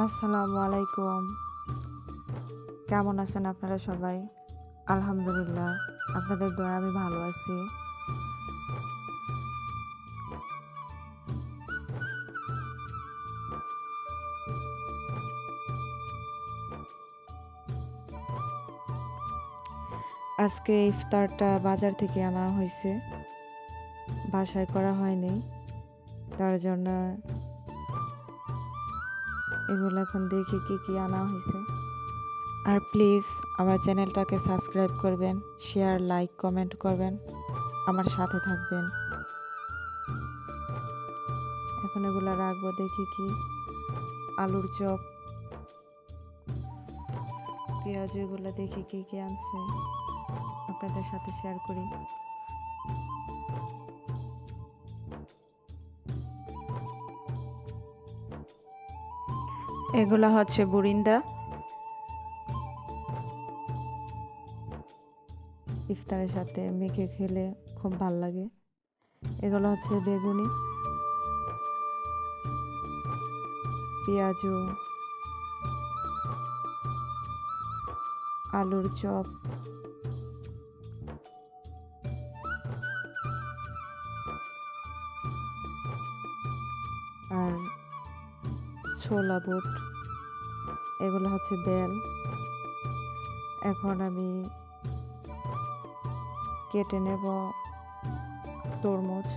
আসসালামু আলাইকুম। কেমন আছেন আপনারা সবাই? আলহামদুলিল্লাহ, আপনাদের দয়ায় আমি ভালো আছি। আজকে ইফতারটা বাজার থেকে আনা হয়েছে, বাসায় করা হয়নি। তার জন্য এগুলো এখন দেখি কি আনা হয়েছে। আর প্লিজ আমার চ্যানেলটাকে সাবস্ক্রাইব করবেন, শেয়ার, লাইক, কমেন্ট করবেন, আমার সাথে থাকবেন। এখন এগুলো রাখবো, দেখি কি আলুর চপ, পেঁয়াজ, এগুলো দেখি কি আনছে, আপনাদের সাথে শেয়ার করি। এগুলো হচ্ছে বুরিন্দা, ইফতারের সাথে মেখে খেলে খুব ভাল লাগে। এগুলো হচ্ছে বেগুনি, পেঁয়াজু, আলুর চপ, আর ছোলা বুট। এগুলো হচ্ছে বেল। এখন আমি কেটে নেব তরমুজ।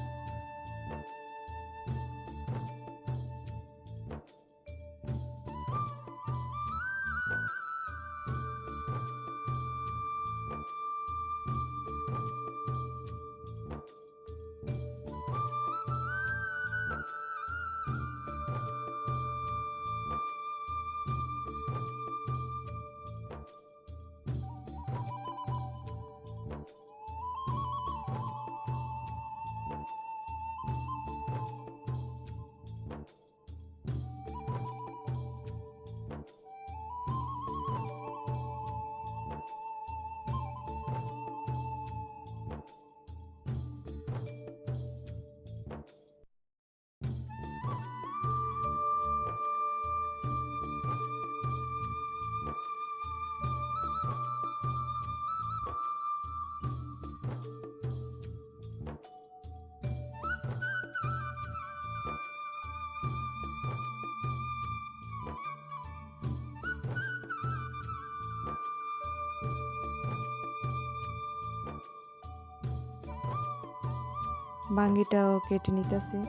বাঙ্গিটাও কেটে নিতেছি।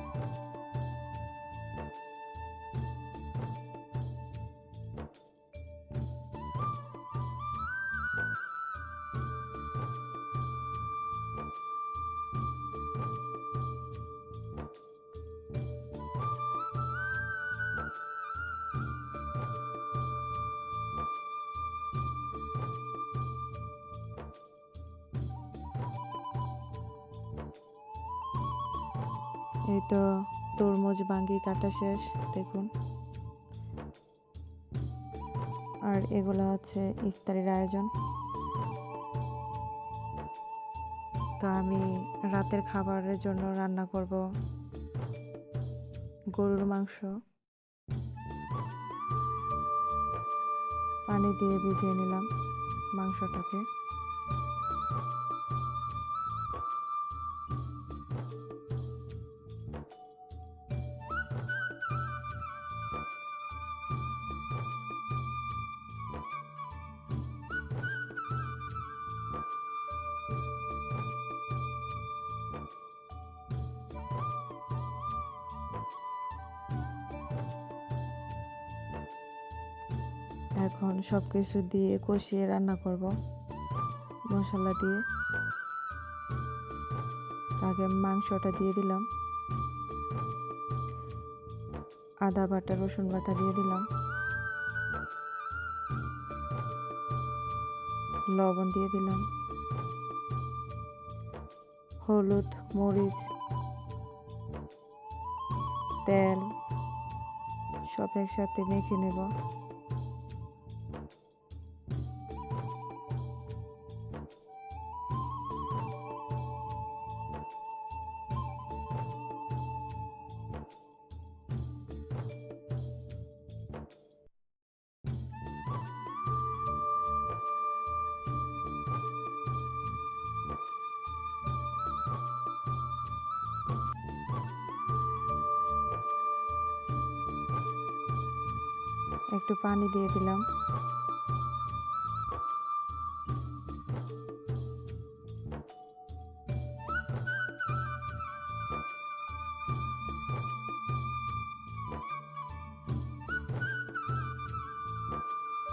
এই তো তরমুজ বাঙ্গি কাটা শেষ, দেখুন। আর এগুলো হচ্ছে ইফতারের আয়োজন। তো আমি রাতের খাবারের জন্য রান্না করব গরুর মাংস। পানি দিয়ে ভিজিয়ে নিলাম মাংসটাকে। এখন সব কিছু দিয়ে কষিয়ে রান্না করব মশলা দিয়ে। আগে মাংসটা দিয়ে দিলাম, আদা বাটা, রসুন বাটা দিয়ে দিলাম, লবণ দিয়ে দিলাম, হলুদ, মরিচ, তেল সব একসাথে মেখে নেব। একটু পানি দিয়ে দিলাম।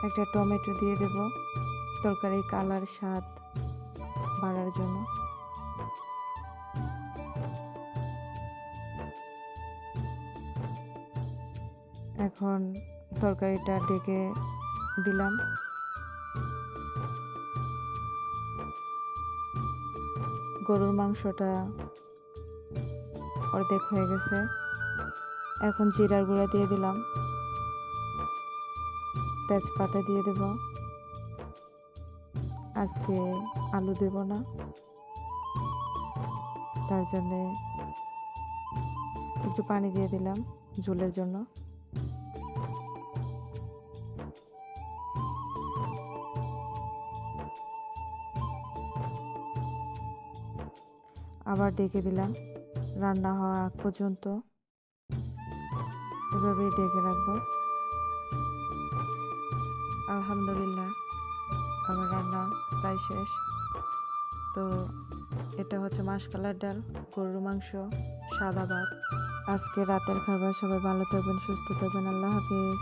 একটা টমেটো দিয়ে দেব তরকারির কালার স্বাদ বাড়ার জন্য। এখন তরকারিটা ঢেকে দিলাম। গরুর মাংসটা অর্ধেক হয়ে গেছে। এখন জিরার গুঁড়া দিয়ে দিলাম, তেজপাতা দিয়ে দেব। আজকে আলু দেব না, তার জন্যে একটু পানি দিয়ে দিলাম ঝোলের জন্য। আবার ঢেকে দিলাম। রান্না হওয়ার আগ পর্যন্ত এভাবেই ঢেকে রাখবো। আলহামদুলিল্লাহ, আমার রান্না প্রায় শেষ। তো এটা হচ্ছে মাসকলাইর ডাল, গরুর মাংস, সাদা ভাত। আজকে রাতের খাবার। সবাই ভালো থাকবেন, সুস্থ থাকবেন। আল্লাহ হাফেজ।